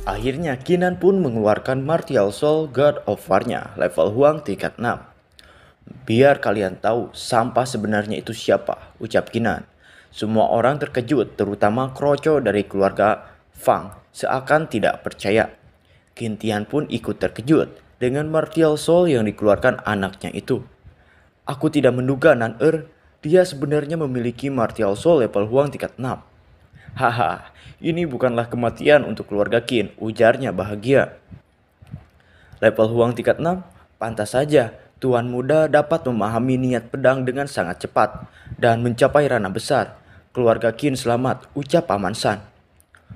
Akhirnya Kinan pun mengeluarkan Martial Soul God of War-nya level Huang tingkat 6. Biar kalian tahu sampah sebenarnya itu siapa, ucap Kinan. Semua orang terkejut, terutama Kroco dari keluarga Fang, seakan tidak percaya. Kintian pun ikut terkejut dengan Martial Soul yang dikeluarkan anaknya itu. Aku tidak menduga Nan-er, dia sebenarnya memiliki Martial Soul level Huang tingkat 6. Haha, ini bukanlah kematian untuk keluarga Qin, ujarnya bahagia. Level Huang tingkat 6, pantas saja Tuan Muda dapat memahami niat pedang dengan sangat cepat dan mencapai ranah besar. Keluarga Qin selamat, ucap Paman San.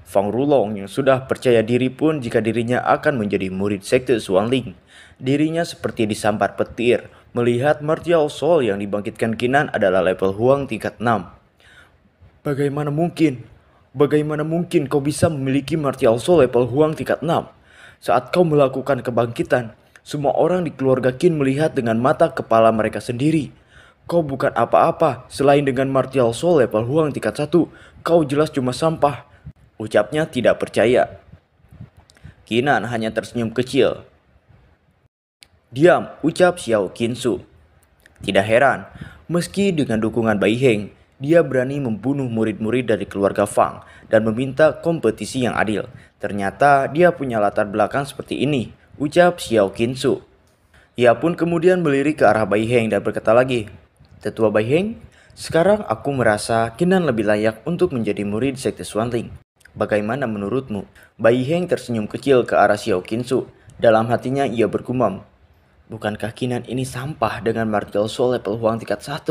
Fang Rulong yang sudah percaya diri pun jika dirinya akan menjadi murid sekte Xuanling. Dirinya seperti disambar petir melihat Martial Soul yang dibangkitkan Kinan adalah level Huang tingkat 6. Bagaimana mungkin? Bagaimana mungkin kau bisa memiliki Martial Soul level Huang tingkat 6? Saat kau melakukan kebangkitan, semua orang di keluarga Qin melihat dengan mata kepala mereka sendiri. Kau bukan apa-apa selain dengan Martial Soul level Huang tingkat 1. Kau jelas cuma sampah. Ucapnya tidak percaya. Kinan hanya tersenyum kecil. Diam, ucap Xiao Qinsu. Tidak heran, meski dengan dukungan Bai Heng, dia berani membunuh murid-murid dari keluarga Fang dan meminta kompetisi yang adil. Ternyata dia punya latar belakang seperti ini, ucap Xiao Qinsu. Ia pun kemudian melirik ke arah Bai Heng dan berkata lagi, Tetua Bai Heng, sekarang aku merasa Kinan lebih layak untuk menjadi murid sekte Xuanling. Bagaimana menurutmu? Bai Heng tersenyum kecil ke arah Xiao Qinsu. Dalam hatinya ia bergumam, bukankah Kinan ini sampah dengan Martial Soul level Huang tingkat 1?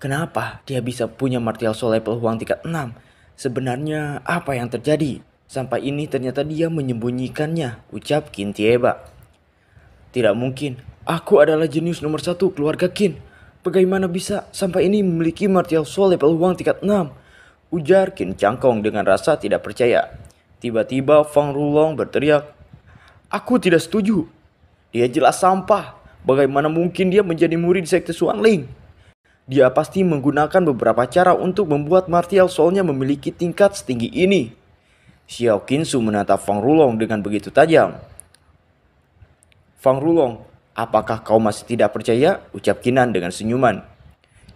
Kenapa dia bisa punya Martial Soul level Huang tingkat 6? Sebenarnya apa yang terjadi? Sampai ini ternyata dia menyembunyikannya, ucap Qin Tieba. Tidak mungkin, aku adalah jenius nomor 1 keluarga Qin. Bagaimana bisa sampai ini memiliki Martial Soul level Huang tingkat 6? Ujar Qin Cangkong dengan rasa tidak percaya. Tiba-tiba Fang Rulong berteriak, aku tidak setuju. Dia jelas sampah. Bagaimana mungkin dia menjadi murid sekte Xuanling? Dia pasti menggunakan beberapa cara untuk membuat Martial Soul-nya memiliki tingkat setinggi ini. Xiao Qinsu menatap Fang Rulong dengan begitu tajam. Fang Rulong, apakah kau masih tidak percaya? Ucap Kinan dengan senyuman.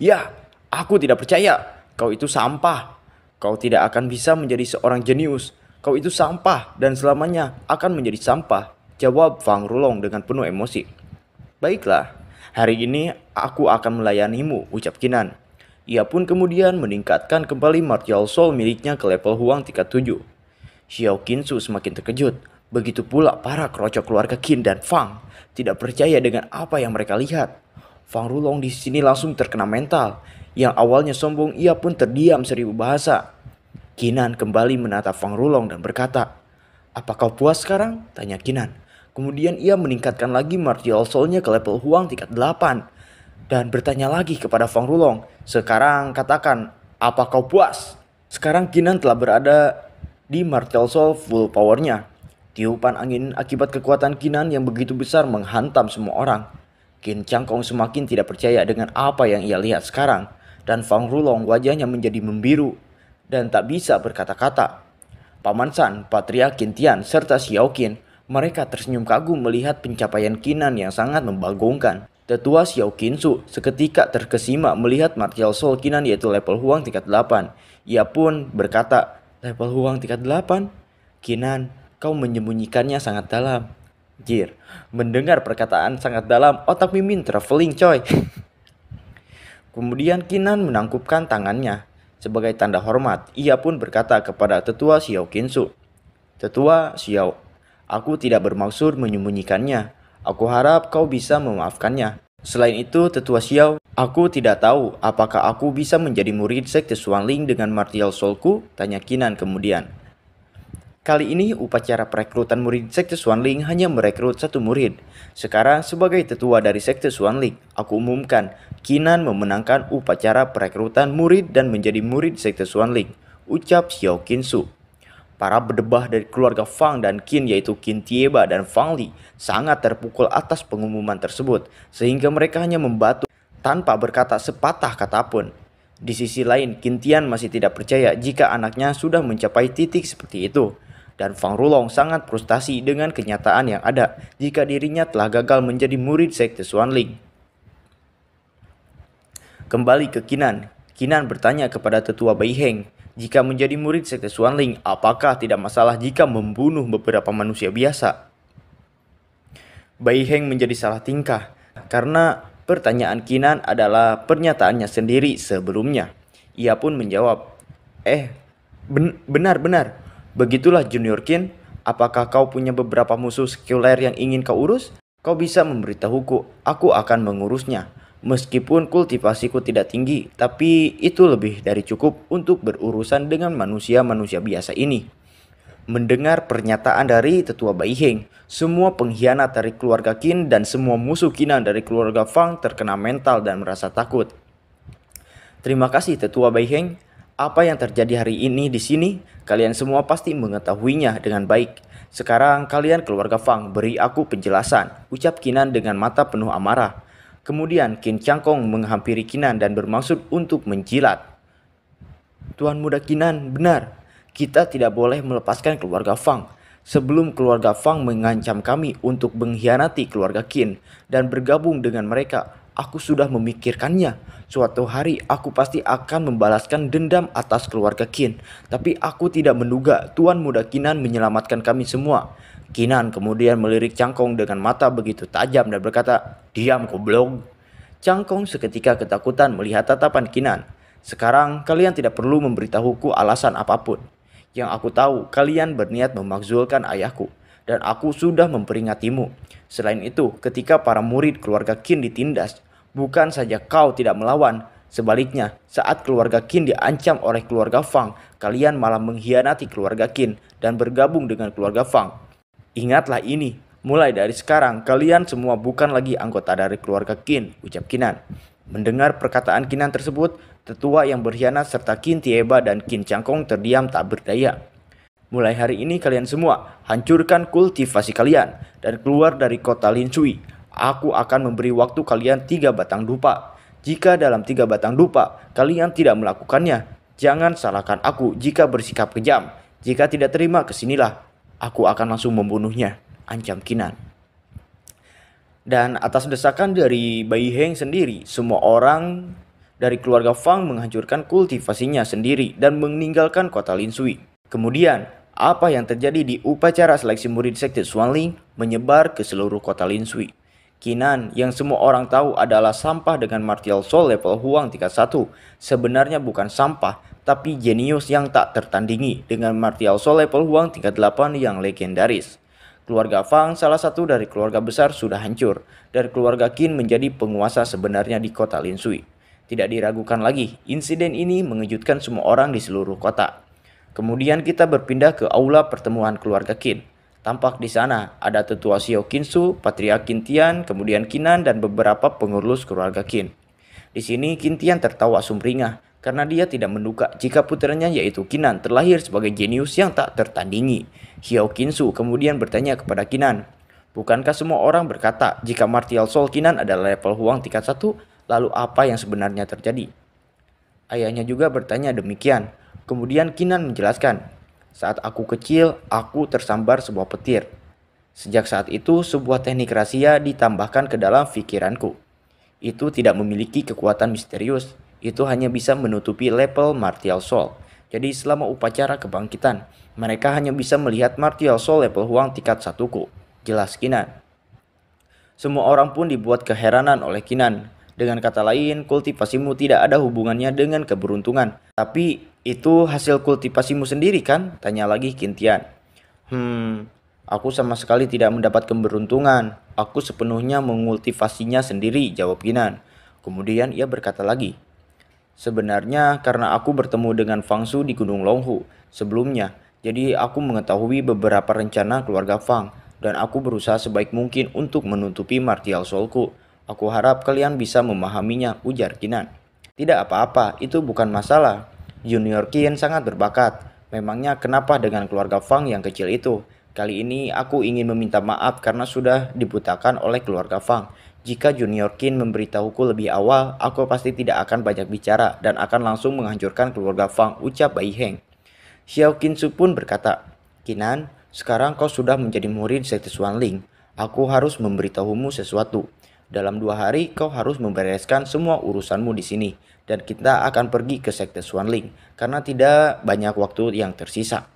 Ya, aku tidak percaya. Kau itu sampah. Kau tidak akan bisa menjadi seorang jenius. Kau itu sampah dan selamanya akan menjadi sampah, jawab Fang Rulong dengan penuh emosi. Baiklah. Hari ini aku akan melayanimu, ucap Kinan. Ia pun kemudian meningkatkan kembali Martial Soul miliknya ke level Huang tingkat 7. Xiao Qinsu semakin terkejut. Begitu pula para kerocok keluarga Qin dan Fang tidak percaya dengan apa yang mereka lihat. Fang Rulong di sini langsung terkena mental. Yang awalnya sombong, ia pun terdiam 1000 bahasa. Kinan kembali menatap Fang Rulong dan berkata, apa kau puas sekarang? Tanya Kinan. Kemudian ia meningkatkan lagi Martial Soul-nya ke level Huang tingkat 8. Dan bertanya lagi kepada Fang Rulong, sekarang katakan, apa kau puas? Sekarang Kinan telah berada di Martial Soul full powernya. Tiupan angin akibat kekuatan Kinan yang begitu besar menghantam semua orang. Qin Cangkong semakin tidak percaya dengan apa yang ia lihat sekarang. Dan Fang Rulong wajahnya menjadi membiru dan tak bisa berkata-kata. Paman San, Patria Qintian, serta Xiao Qin, mereka tersenyum kagum melihat pencapaian Kinan yang sangat membagongkan. Tetua Xiao Qinsu seketika terkesima melihat Martial Soul Kinan yaitu level Huang tingkat 8. Ia pun berkata, level Huang tingkat 8? Kinan, kau menyembunyikannya sangat dalam. Jir, mendengar perkataan sangat dalam, otak Mimin traveling coy. Kemudian Kinan menangkupkan tangannya. Sebagai tanda hormat, ia pun berkata kepada Tetua Xiao Qinsu, Tetua Xiao, aku tidak bermaksud menyembunyikannya. Aku harap kau bisa memaafkannya. Selain itu, Tetua Xiao, aku tidak tahu apakah aku bisa menjadi murid sekte Xuanling dengan Martial Soul-ku? Tanya Kinan kemudian. Kali ini upacara perekrutan murid sekte Xuanling hanya merekrut 1 murid. Sekarang sebagai tetua dari sekte Xuanling, aku umumkan Kinan memenangkan upacara perekrutan murid dan menjadi murid sekte Xuanling, ucap Xiao Qinsu. Para berdebah dari keluarga Fang dan Qin yaitu Qin Tieba dan Fang Li sangat terpukul atas pengumuman tersebut sehingga mereka hanya membatu tanpa berkata sepatah kata pun. Di sisi lain, Qin Tian masih tidak percaya jika anaknya sudah mencapai titik seperti itu. Dan Fang Rulong sangat frustasi dengan kenyataan yang ada jika dirinya telah gagal menjadi murid sekte Xuanling. Kembali ke Kinan. Kinan bertanya kepada tetua Bai Heng, jika menjadi murid sekte Xuanling, apakah tidak masalah jika membunuh beberapa manusia biasa? Bai Heng menjadi salah tingkah karena pertanyaan Kinan adalah pernyataannya sendiri sebelumnya. Ia pun menjawab, benar-benar. Begitulah Junior Qin, apakah kau punya beberapa musuh sekuler yang ingin kau urus? Kau bisa memberitahuku, aku akan mengurusnya. Meskipun kultivasiku tidak tinggi, tapi itu lebih dari cukup untuk berurusan dengan manusia-manusia biasa ini. Mendengar pernyataan dari tetua Bai Heng, semua pengkhianat dari keluarga Qin dan semua musuh Kinan dari keluarga Fang terkena mental dan merasa takut. Terima kasih tetua Bai Heng. Apa yang terjadi hari ini di sini, kalian semua pasti mengetahuinya dengan baik. Sekarang kalian keluarga Fang, beri aku penjelasan, ucap Kinan dengan mata penuh amarah. Kemudian Qin Cangkong menghampiri Kinan dan bermaksud untuk menjilat. Tuan Muda Kinan, benar. Kita tidak boleh melepaskan keluarga Fang. Sebelum keluarga Fang mengancam kami untuk mengkhianati keluarga Qin dan bergabung dengan mereka, aku sudah memikirkannya. Suatu hari aku pasti akan membalaskan dendam atas keluarga Qin. Tapi aku tidak menduga Tuan Muda Kinan menyelamatkan kami semua. Kinan kemudian melirik Cangkong dengan mata begitu tajam dan berkata, "Diam goblok." Cangkong seketika ketakutan melihat tatapan Kinan. Sekarang kalian tidak perlu memberitahuku alasan apapun. Yang aku tahu kalian berniat memakzulkan ayahku. Dan aku sudah memperingatmu. Selain itu, ketika para murid keluarga Qin ditindas, bukan saja kau tidak melawan, sebaliknya saat keluarga Qin diancam oleh keluarga Fang, kalian malah mengkhianati keluarga Qin dan bergabung dengan keluarga Fang. Ingatlah ini, mulai dari sekarang kalian semua bukan lagi anggota dari keluarga Qin, ucap Kinan. Mendengar perkataan Kinan tersebut, tetua yang berkhianat serta Qin Tieba dan Qin Cangkong terdiam tak berdaya. Mulai hari ini kalian semua hancurkan kultivasi kalian dan keluar dari kota Lin Sui. Aku akan memberi waktu kalian 3 batang dupa. Jika dalam 3 batang dupa kalian tidak melakukannya, jangan salahkan aku jika bersikap kejam. Jika tidak terima, kesinilah. Aku akan langsung membunuhnya, ancam Kinan. Dan atas desakan dari Bai Heng sendiri, semua orang dari keluarga Fang menghancurkan kultivasinya sendiri dan meninggalkan kota Lin Sui. Kemudian, apa yang terjadi di upacara seleksi murid sekte Xuanling menyebar ke seluruh kota Lin Sui. Kinan yang semua orang tahu adalah sampah dengan martial soul level Huang tingkat 1 sebenarnya bukan sampah tapi jenius yang tak tertandingi dengan martial soul level Huang tingkat 8 yang legendaris. Keluarga Fang salah satu dari keluarga besar sudah hancur dan keluarga Qin menjadi penguasa sebenarnya di kota Lin Sui. Tidak diragukan lagi, insiden ini mengejutkan semua orang di seluruh kota. Kemudian kita berpindah ke aula pertemuan keluarga Qin. Tampak di sana ada tetua Xiao Qinsu, Patriark Qin Tian, kemudian Kinan dan beberapa pengurus keluarga Qin. Di sini Qin Tian tertawa sumringah karena dia tidak menduga jika putranya yaitu Kinan terlahir sebagai jenius yang tak tertandingi. Xiao Qinsu kemudian bertanya kepada Kinan, bukankah semua orang berkata jika martial soul Kinan adalah level Huang tingkat 1, lalu apa yang sebenarnya terjadi? Ayahnya juga bertanya demikian. Kemudian Kinan menjelaskan, saat aku kecil, aku tersambar sebuah petir. Sejak saat itu, sebuah teknik rahasia ditambahkan ke dalam pikiranku. Itu tidak memiliki kekuatan misterius, itu hanya bisa menutupi level martial soul. Jadi selama upacara kebangkitan, mereka hanya bisa melihat martial soul level Huang tingkat 1ku, jelas Kinan. Semua orang pun dibuat keheranan oleh Kinan. Dengan kata lain, kultivasimu tidak ada hubungannya dengan keberuntungan. Tapi itu hasil kultivasimu sendiri kan? Tanya lagi Qin Tian. Aku sama sekali tidak mendapat keberuntungan. Aku sepenuhnya mengultivasinya sendiri, jawab Kinan. Kemudian ia berkata lagi, sebenarnya karena aku bertemu dengan Fang Su di Gunung Longhu sebelumnya. Jadi aku mengetahui beberapa rencana keluarga Fang. Dan aku berusaha sebaik mungkin untuk menutupi martial soulku. Aku harap kalian bisa memahaminya, ujar Kinan. Tidak apa-apa, itu bukan masalah. Junior Qin sangat berbakat. Memangnya kenapa dengan keluarga Fang yang kecil itu? Kali ini aku ingin meminta maaf karena sudah dibutakan oleh keluarga Fang. Jika Junior Qin memberitahuku lebih awal, aku pasti tidak akan banyak bicara dan akan langsung menghancurkan keluarga Fang, ucap Bai Heng. Xiao Qinsu pun berkata, Kinan, sekarang kau sudah menjadi murid Sekte Swanling. Aku harus memberitahumu sesuatu. Dalam 2 hari kau harus membereskan semua urusanmu di sini. Dan kita akan pergi ke Sekte Swanling. Karena tidak banyak waktu yang tersisa.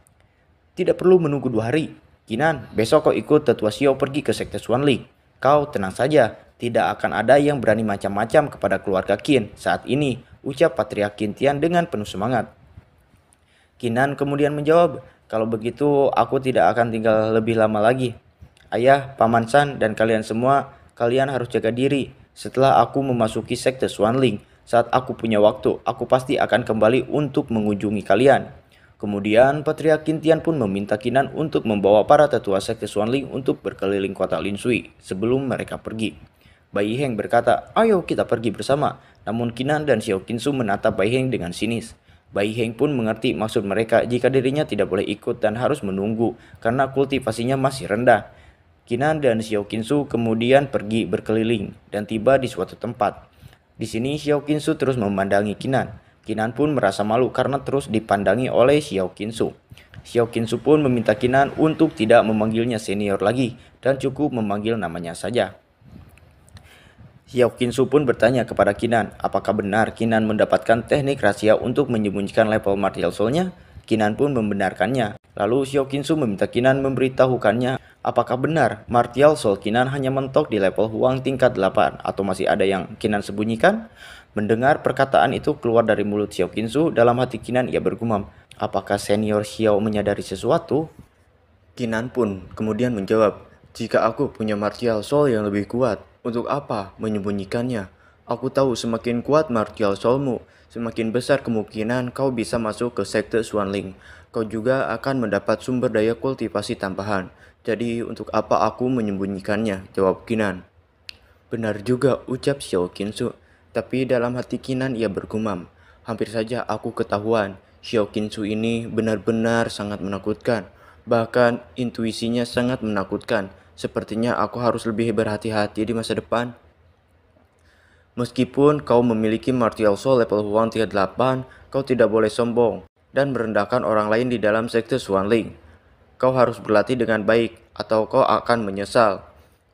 Tidak perlu menunggu 2 hari. Kinan, besok kau ikut Tetua Xiao pergi ke Sekte Swanling. Kau tenang saja. Tidak akan ada yang berani macam-macam kepada keluarga Qin saat ini. Ucap Patriark Qin Tian dengan penuh semangat. Kinan kemudian menjawab, kalau begitu aku tidak akan tinggal lebih lama lagi. Ayah, Paman San, dan kalian semua, kalian harus jaga diri. Setelah aku memasuki Sekte Swanling, saat aku punya waktu, aku pasti akan kembali untuk mengunjungi kalian. Kemudian Patriark Qin Tian pun meminta Kinan untuk membawa para tetua Sekte Swanling untuk berkeliling kota Lin Sui sebelum mereka pergi. Bai Heng berkata, ayo kita pergi bersama. Namun Kinan dan Xiao Qinsu menatap Bai Heng dengan sinis. Bai Heng pun mengerti maksud mereka jika dirinya tidak boleh ikut dan harus menunggu karena kultivasinya masih rendah. Kinan dan Xiao Qinsu kemudian pergi berkeliling dan tiba di suatu tempat. Di sini Xiao Qinsu terus memandangi Kinan. Kinan pun merasa malu karena terus dipandangi oleh Xiao Qinsu. Xiao Qinsu pun meminta Kinan untuk tidak memanggilnya senior lagi dan cukup memanggil namanya saja. Xiao Qinsu pun bertanya kepada Kinan, apakah benar Kinan mendapatkan teknik rahasia untuk menyembunyikan level martial soul-nya? Kinan pun membenarkannya. Lalu Xiao Qinsu meminta Kinan memberitahukannya, apakah benar martial soul Kinan hanya mentok di level Huang tingkat 8 atau masih ada yang Kinan sembunyikan? Mendengar perkataan itu keluar dari mulut Xiao Qinsu, dalam hati Kinan ia bergumam, apakah senior Xiao menyadari sesuatu? Kinan pun kemudian menjawab, jika aku punya martial soul yang lebih kuat, untuk apa menyembunyikannya? Aku tahu semakin kuat martial soulmu, semakin besar kemungkinan kau bisa masuk ke Sekte Swanling. Kau juga akan mendapat sumber daya kultivasi tambahan. Jadi untuk apa aku menyembunyikannya? Jawab Kinan. Benar juga, ucap Xiao Qinsu. Tapi dalam hati Kinan ia bergumam, hampir saja aku ketahuan. Xiao Qinsu ini benar-benar sangat menakutkan. Bahkan intuisinya sangat menakutkan. Sepertinya aku harus lebih berhati-hati di masa depan. Meskipun kau memiliki martial soul level Huang tingkat 8, kau tidak boleh sombong dan merendahkan orang lain di dalam Sekte Swanling. Kau harus berlatih dengan baik atau kau akan menyesal.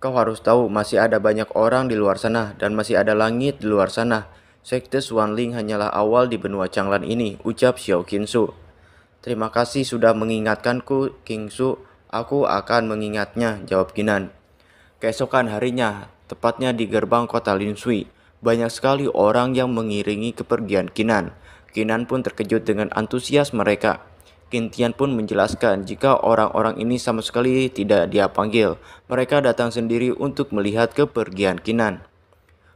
Kau harus tahu masih ada banyak orang di luar sana dan masih ada langit di luar sana. Sekte Swanling hanyalah awal di benua Changlan ini, ucap Xiao Qinsu. Terima kasih sudah mengingatkanku, Qinsu. Aku akan mengingatnya, jawab Kinan. Keesokan harinya, tepatnya di gerbang kota Lin Sui, banyak sekali orang yang mengiringi kepergian Kinan. Kinan pun terkejut dengan antusias mereka. Qin Tian pun menjelaskan jika orang-orang ini sama sekali tidak dia panggil. Mereka datang sendiri untuk melihat kepergian Kinan.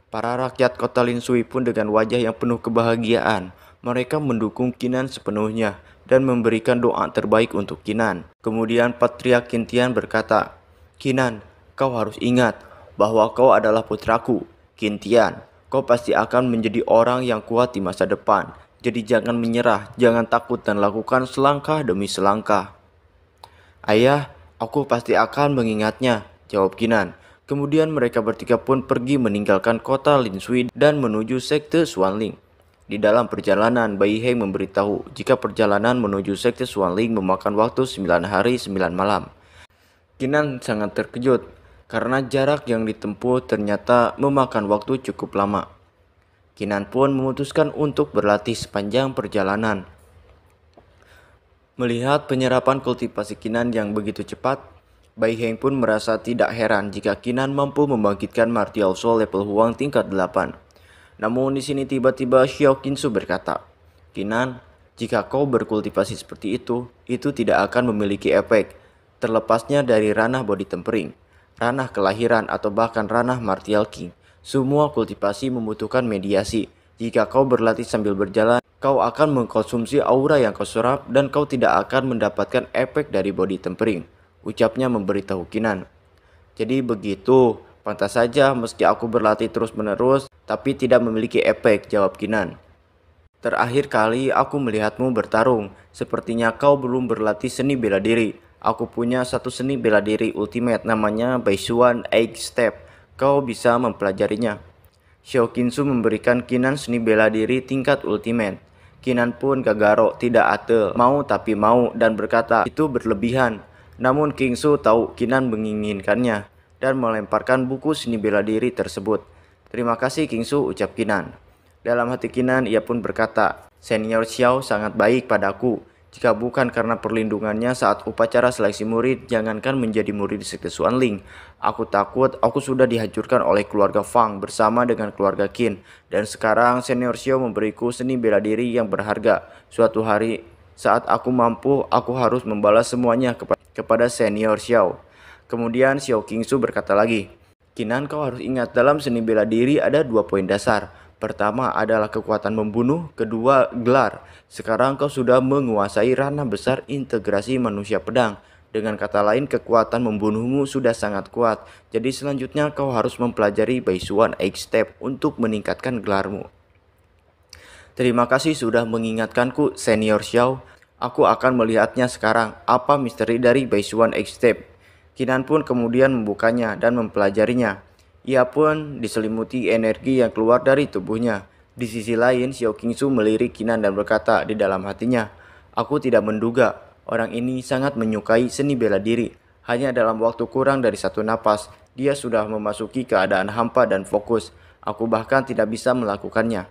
Para rakyat kota Lin Sui pun dengan wajah yang penuh kebahagiaan. Mereka mendukung Kinan sepenuhnya dan memberikan doa terbaik untuk Kinan. Kemudian Patriark Qin Tian berkata, Kinan, kau harus ingat bahwa kau adalah putraku. Qin Tian, kau pasti akan menjadi orang yang kuat di masa depan. Jadi jangan menyerah, jangan takut dan lakukan selangkah demi selangkah. Ayah, aku pasti akan mengingatnya, jawab Kinan. Kemudian mereka bertiga pun pergi meninggalkan kota Lin Sui dan menuju Sekte Swanling. Di dalam perjalanan, Bai Heng memberitahu jika perjalanan menuju Sekte Swanling memakan waktu 9 hari 9 malam. Kinan sangat terkejut karena jarak yang ditempuh ternyata memakan waktu cukup lama. Kinan pun memutuskan untuk berlatih sepanjang perjalanan. Melihat penyerapan kultivasi Kinan yang begitu cepat, Bai Heng pun merasa tidak heran jika Kinan mampu membangkitkan martial soul level Huang tingkat 8. Namun di sini tiba-tiba Xiao Qinsu berkata, Kinan, jika kau berkultivasi seperti itu tidak akan memiliki efek, terlepasnya dari ranah body tempering, ranah kelahiran atau bahkan ranah martial king. Semua kultivasi membutuhkan mediasi. Jika kau berlatih sambil berjalan, kau akan mengkonsumsi aura yang kau serap dan kau tidak akan mendapatkan efek dari body tempering, ucapnya memberitahu Kinan. Jadi begitu. Pantas saja meski aku berlatih terus-menerus, tapi tidak memiliki efek, jawab Kinan. Terakhir kali aku melihatmu bertarung, sepertinya kau belum berlatih seni bela diri. Aku punya satu seni bela diri ultimate namanya Baishuan Egg Step. Kau bisa mempelajarinya. Xiao Qinsu memberikan Kinan seni bela diri tingkat ultimate. Kinan pun gagaro, tidak ate, mau tapi mau, dan berkata itu berlebihan. Namun King Su tahu Kinan menginginkannya dan melemparkan buku seni bela diri tersebut. Terima kasih King Su, ucap Kinan. Dalam hati Kinan ia pun berkata, Senior Xiao sangat baik padaku. Jika bukan karena perlindungannya saat upacara seleksi murid, jangankan menjadi murid di sekte Xuanling. Aku takut aku sudah dihancurkan oleh keluarga Fang bersama dengan keluarga Qin. Dan sekarang Senior Xiao memberiku seni bela diri yang berharga. Suatu hari saat aku mampu, aku harus membalas semuanya kepada Senior Xiao. Kemudian Xiao Qingsu berkata lagi, Kinan, kau harus ingat dalam seni bela diri ada 2 poin dasar. Pertama adalah kekuatan membunuh, kedua gelar. Sekarang kau sudah menguasai ranah besar integrasi manusia pedang. Dengan kata lain, kekuatan membunuhmu sudah sangat kuat. Jadi selanjutnya kau harus mempelajari Baishuan Eight Step untuk meningkatkan gelarmu. Terima kasih sudah mengingatkanku, Senior Xiao. Aku akan melihatnya sekarang. Apa misteri dari Baishuan Eight Step? Kinan pun kemudian membukanya dan mempelajarinya. Ia pun diselimuti energi yang keluar dari tubuhnya. Di sisi lain, Xiao Qingsu melirik Kinan dan berkata di dalam hatinya, aku tidak menduga orang ini sangat menyukai seni bela diri. Hanya dalam waktu kurang dari 1 napas, dia sudah memasuki keadaan hampa dan fokus. Aku bahkan tidak bisa melakukannya.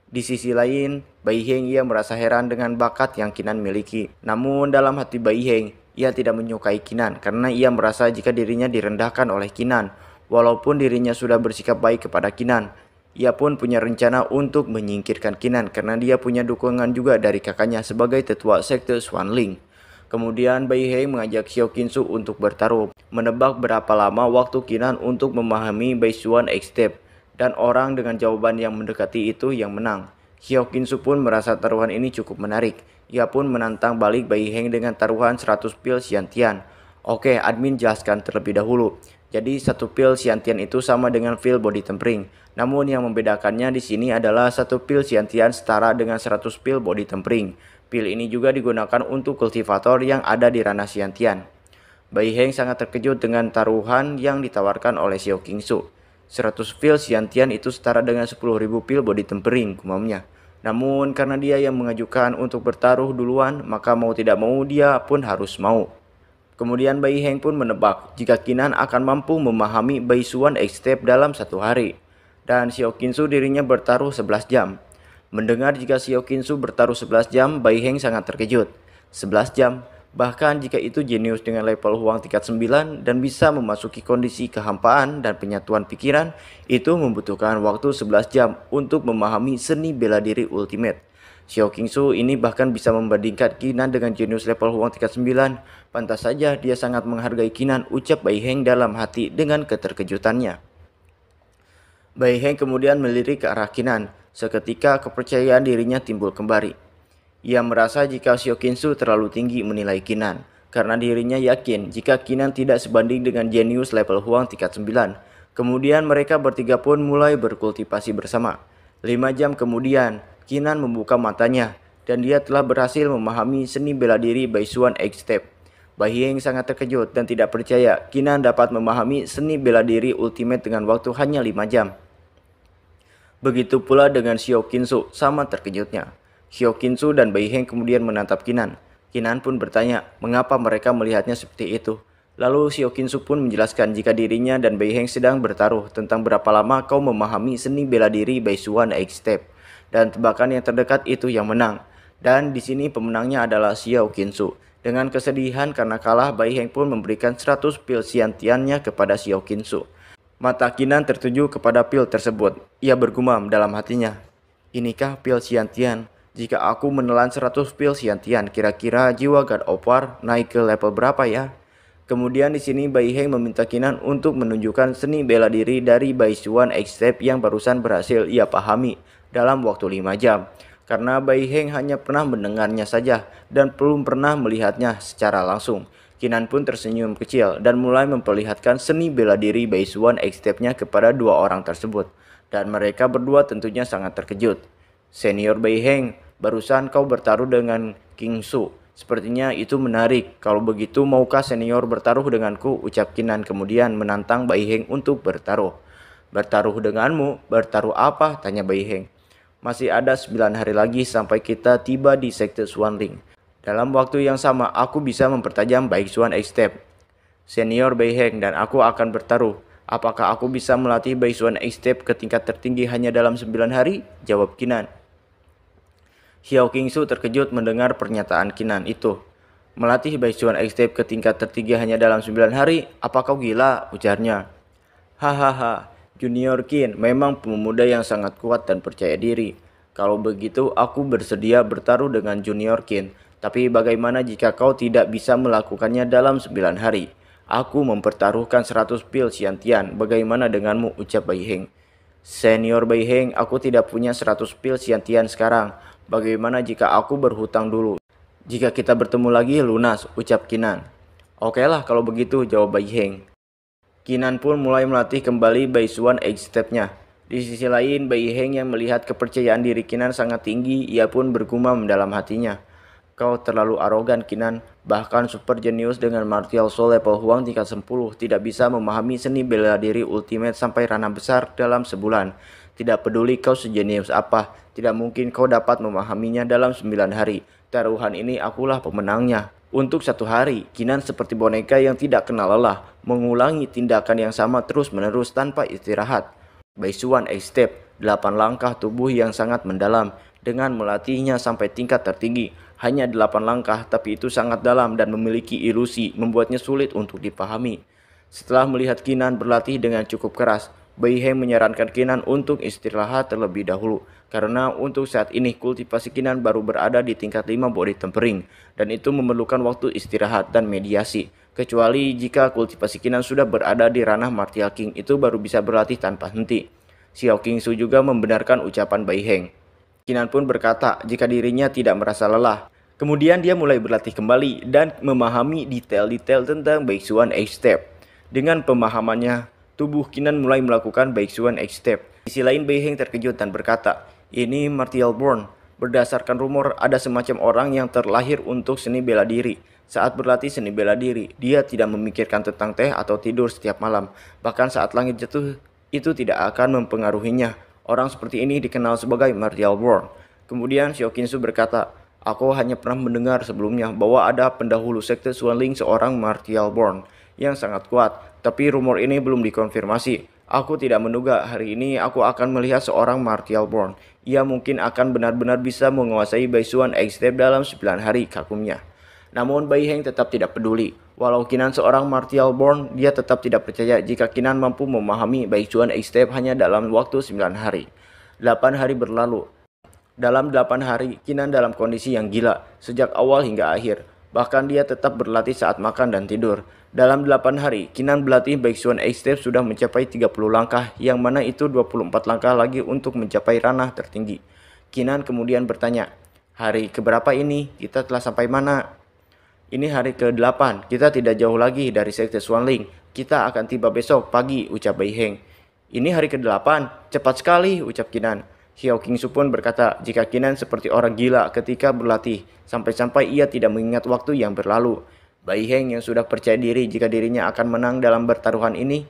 Di sisi lain, Bai Heng ia merasa heran dengan bakat yang Kinan miliki. Namun dalam hati Bai Heng, ia tidak menyukai Kinan karena ia merasa jika dirinya direndahkan oleh Kinan. Walaupun dirinya sudah bersikap baik kepada Kinan, ia pun punya rencana untuk menyingkirkan Kinan karena dia punya dukungan juga dari kakaknya sebagai tetua sekte Xuanling. Kemudian Bai Heng mengajak Xiao Qingsu untuk bertaruh, menebak berapa lama waktu Kinan untuk memahami Baishuan Eight Step, dan orang dengan jawaban yang mendekati itu yang menang. Xiao Qingsu pun merasa taruhan ini cukup menarik. Ia pun menantang balik Bai Heng dengan taruhan 100 pil Xiantian. Oke, admin jelaskan terlebih dahulu. Jadi 1 pil Xiantian itu sama dengan pil body tempering. Namun yang membedakannya di sini adalah 1 pil Xiantian setara dengan 100 pil body tempering. Pil ini juga digunakan untuk kultivator yang ada di ranah Xiantian. Bai Heng sangat terkejut dengan taruhan yang ditawarkan oleh Xiao Qingsu. 100 pil Xiantian itu setara dengan 10.000 pil body tempering, gumamnya. Namun karena dia yang mengajukan untuk bertaruh duluan, maka mau tidak mau dia pun harus mau. Kemudian Bai Heng pun menebak jika Kinan akan mampu memahami Baishuan Eight Step dalam 1 hari. Dan Xiao Qingsu dirinya bertaruh 11 jam. Mendengar jika Xiao Qingsu bertaruh 11 jam, Bai Heng sangat terkejut. 11 jam, bahkan jika itu jenius dengan level Huang tingkat 9 dan bisa memasuki kondisi kehampaan dan penyatuan pikiran, itu membutuhkan waktu 11 jam untuk memahami seni bela diri ultimate. Xiao Qingsu ini bahkan bisa membandingkan Kinan dengan jenius level Huang tingkat 9. Pantas saja dia sangat menghargai Kinan, ucap Bai Heng dalam hati dengan keterkejutannya. Bai Heng kemudian melirik ke arah Kinan. Seketika kepercayaan dirinya timbul kembali. Ia merasa jika Xiao Qingsu terlalu tinggi menilai Kinan, karena dirinya yakin jika Kinan tidak sebanding dengan jenius level Huang tingkat 9. Kemudian mereka bertiga pun mulai berkultivasi bersama. 5 jam kemudian, Kinan membuka matanya dan dia telah berhasil memahami seni bela diri Baishuan Eight Step. Bai Heng sangat terkejut dan tidak percaya Kinan dapat memahami seni bela diri ultimate dengan waktu hanya 5 jam. Begitu pula dengan Xiao Qingsu, sama terkejutnya. Xiao Qingsu dan Bai Heng kemudian menatap Kinan. Kinan pun bertanya mengapa mereka melihatnya seperti itu. Lalu Xiao Qingsu pun menjelaskan jika dirinya dan Bai Heng sedang bertaruh tentang berapa lama kau memahami seni bela diri Baishuan Eight Step. Dan tebakan yang terdekat itu yang menang. Dan di sini pemenangnya adalah Xiao Qingsu. Dengan kesedihan karena kalah, Bai Heng pun memberikan 100 pil Xiantiannya kepada Xiao Qingsu. Mata Kinan tertuju kepada pil tersebut. Ia bergumam dalam hatinya, inikah pil Xiantian? Jika aku menelan 100 pil Xiantian, kira-kira jiwa God of War naik ke level berapa ya? Kemudian di sini Bai Heng meminta Kinan untuk menunjukkan seni bela diri dari Baishuan Eight Step yang barusan berhasil ia pahami dalam waktu 5 jam. Karena Bai Heng hanya pernah mendengarnya saja dan belum pernah melihatnya secara langsung. Kinan pun tersenyum kecil dan mulai memperlihatkan seni bela diri Baishuan Eight Step-nya kepada 2 orang tersebut. Dan mereka berdua tentunya sangat terkejut. Senior Bai Heng, barusan kau bertaruh dengan King Su. Sepertinya itu menarik. Kalau begitu maukah senior bertaruh denganku? Ucap Kinan kemudian menantang Bai Heng untuk bertaruh. Bertaruh denganmu? Bertaruh apa? Tanya Bai Heng. Masih ada 9 hari lagi sampai kita tiba di sekte Swanling. Dalam waktu yang sama, aku bisa mempertajam Baishuan X-Step. Senior Beiheng dan aku akan bertaruh. Apakah aku bisa melatih Baishuan X-Step ke tingkat tertinggi hanya dalam 9 hari? Jawab Kinan. Xiao Qingsu terkejut mendengar pernyataan Kinan itu. Melatih Baishuan X-Step ke tingkat tertinggi hanya dalam 9 hari? Apa kau gila? Ujarnya. Hahaha, Junior Qin memang pemuda yang sangat kuat dan percaya diri. Kalau begitu aku bersedia bertaruh dengan Junior Qin. Tapi bagaimana jika kau tidak bisa melakukannya dalam 9 hari? Aku mempertaruhkan 100 pil Xiantian. Bagaimana denganmu? Ucap Beiheng. Senior Beiheng, aku tidak punya 100 pil Xiantian sekarang. Bagaimana jika aku berhutang dulu? Jika kita bertemu lagi lunas, ucap Kinan. Okelah kalau begitu, jawab Beiheng. Kinan pun mulai melatih kembali Baishuan X-Step-nya. Di sisi lain, Beiheng yang melihat kepercayaan diri Kinan sangat tinggi, ia pun bergumam dalam hatinya. Kau terlalu arogan, Kinan. Bahkan super jenius dengan martial soul level Huang tingkat 10 tidak bisa memahami seni bela diri ultimate sampai ranah besar dalam sebulan. Tidak peduli kau sejenius apa, tidak mungkin kau dapat memahaminya dalam 9 hari. Taruhan ini akulah pemenangnya. Untuk 1 hari, Kinan seperti boneka yang tidak kenal lelah, mengulangi tindakan yang sama terus-menerus tanpa istirahat. Baishuan X-Step, 8 langkah tubuh yang sangat mendalam. Dengan melatihnya sampai tingkat tertinggi, hanya 8 langkah tapi itu sangat dalam dan memiliki ilusi membuatnya sulit untuk dipahami. Setelah melihat Kinan berlatih dengan cukup keras, Beiheng menyarankan Kinan untuk istirahat terlebih dahulu. Karena untuk saat ini kultivasi Kinan baru berada di tingkat 5 body tempering dan itu memerlukan waktu istirahat dan mediasi. Kecuali jika kultivasi Kinan sudah berada di ranah Martial King, itu baru bisa berlatih tanpa henti. Xiao Qingsu juga membenarkan ucapan Beiheng. Kinan pun berkata jika dirinya tidak merasa lelah. Kemudian dia mulai berlatih kembali dan memahami detail-detail tentang Baishuan X-Step. Dengan pemahamannya, tubuh Kinan mulai melakukan Baishuan X-Step. Di sisi lain Beiheng terkejut dan berkata, ini martial born. Berdasarkan rumor, ada semacam orang yang terlahir untuk seni bela diri. Saat berlatih seni bela diri, dia tidak memikirkan tentang teh atau tidur setiap malam. Bahkan saat langit jatuh, itu tidak akan mempengaruhinya. Orang seperti ini dikenal sebagai martial born. Kemudian Xiao Qingsu berkata, aku hanya pernah mendengar sebelumnya bahwa ada pendahulu sekte Swanling seorang martial born yang sangat kuat. Tapi rumor ini belum dikonfirmasi. Aku tidak menduga hari ini aku akan melihat seorang martial born. Ia mungkin akan benar-benar bisa menguasai Baishuan X-Step dalam 9 hari, kagumnya. Namun Beiheng tetap tidak peduli. Walau Kinan seorang martial born, dia tetap tidak percaya jika Kinan mampu memahami Baishuan X-Step hanya dalam waktu 9 hari. 8 hari berlalu. Dalam 8 hari, Kinan dalam kondisi yang gila, sejak awal hingga akhir. Bahkan dia tetap berlatih saat makan dan tidur. Dalam 8 hari, Kinan berlatih Baishuan X-Step sudah mencapai 30 langkah, yang mana itu 24 langkah lagi untuk mencapai ranah tertinggi. Kinan kemudian bertanya, hari keberapa ini? Kita telah sampai mana? Ini hari ke-8, kita tidak jauh lagi dari sekte Swanling. Kita akan tiba besok pagi, ucap Beiheng. Ini hari ke-8, cepat sekali, ucap Kinan. Xiao Qingsu pun berkata jika Kinan seperti orang gila ketika berlatih, sampai-sampai ia tidak mengingat waktu yang berlalu. Beiheng yang sudah percaya diri jika dirinya akan menang dalam pertaruhan ini,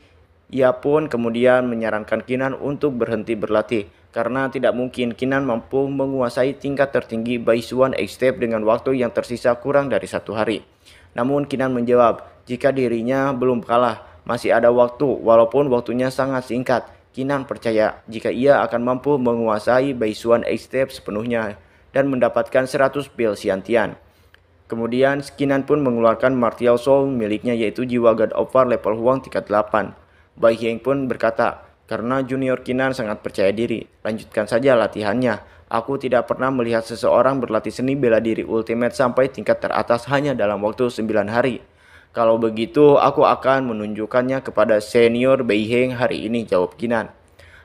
ia pun kemudian menyarankan Kinan untuk berhenti berlatih. Karena tidak mungkin Kinan mampu menguasai tingkat tertinggi Baishuan X-Step dengan waktu yang tersisa kurang dari 1 hari. Namun Kinan menjawab, jika dirinya belum kalah, masih ada waktu walaupun waktunya sangat singkat. Kinan percaya jika ia akan mampu menguasai Baishuan X-Step sepenuhnya dan mendapatkan 100 pil Xiantian. Kemudian Kinan pun mengeluarkan martial soul miliknya yaitu jiwa God of War level Huang tingkat 8. Beiheng pun berkata, karena Junior Kinan sangat percaya diri, lanjutkan saja latihannya. Aku tidak pernah melihat seseorang berlatih seni bela diri ultimate sampai tingkat teratas hanya dalam waktu 9 hari. Kalau begitu, aku akan menunjukkannya kepada senior Beiheng hari ini, jawab Kinan.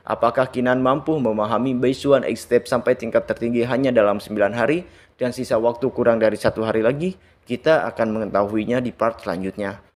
Apakah Kinan mampu memahami Baishuan X-Step sampai tingkat tertinggi hanya dalam 9 hari dan sisa waktu kurang dari 1 hari lagi? Kita akan mengetahuinya di part selanjutnya.